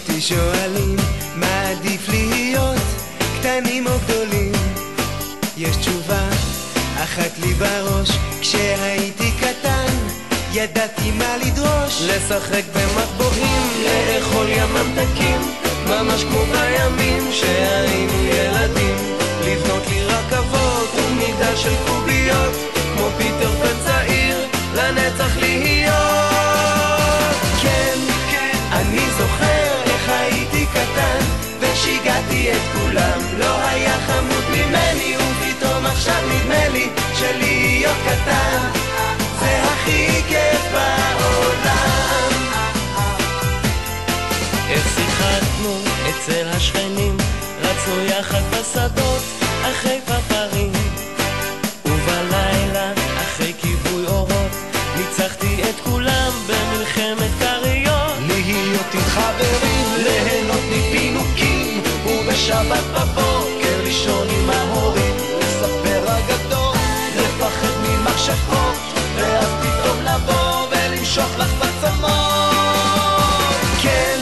אותי שואלים מה עדיף להיות, קטנים או גדולים. יש תשובה אחת לי בראש, כשהייתי קטן ידעתי מה לדרוש, לשחק במטבועים, לאכול ים ממתקים, ממש כמו בימים שהיינו ילדים, לבנות לי רכבות ומגדל של קוביות, כמו פיטר פן צעיר, לנצח להיות. כן, אני זוכר איך הייתי קטן ושיגעתי את כולם, לא היה חמוד ממני ופתאום עכשיו נדמה לי שלהיות קטן זה הכי כיף בעולם. איך שיחקנו אצל השכנים, רצנו יחד בשדות אחרי פרפרים, ובלילה אחרי כיבוי אורות ניצחתי את כולם במלחמת קריות. להיות עם חברים, ליהנות מפינוקים, ובשבת בבוקר לישון עם ההורים, לספר אגדות, לפחד ממכשפות, ואז פתאום לבוא ולמשוך לך בצמות. כן,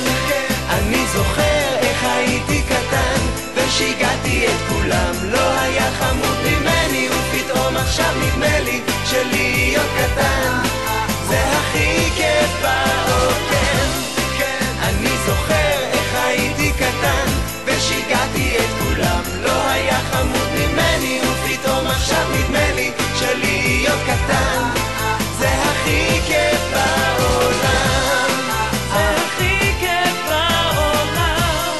אני זוכר איך הייתי קטן ושיגעתי את כולם, לא היה חמוד ממני ופתאום עכשיו נדמה לי שלהיות קטן זה הכי כיף בעולם. אני זוכר איך הייתי קטן ושיגעתי את כולם, לא היה חמוד ממני ופתאום עכשיו נדמה לי שלהיות קטן זה הכי כיף בעולם. זה הכי כיף בעולם.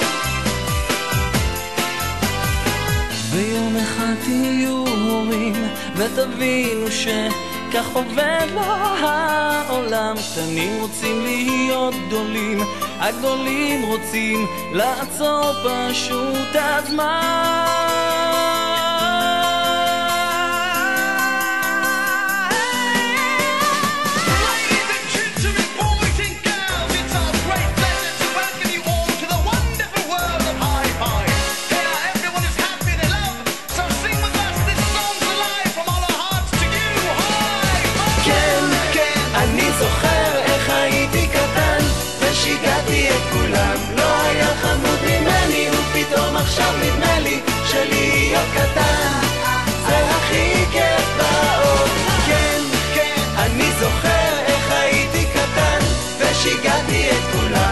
ויום אחד תהיו הורים ותבינו שכך עובד לו העולם. קטנים רוצים להיות גדולים, הגדולים רוצים לעצור פשוט הזמן. שיגעתי את כולם, לא היה חמוד ממני ופתאום עכשיו נדמה לי שלהיות קטן זה הכי כיף בעולם. כן, אני זוכר איך הייתי קטן ושיגעתי את כולם,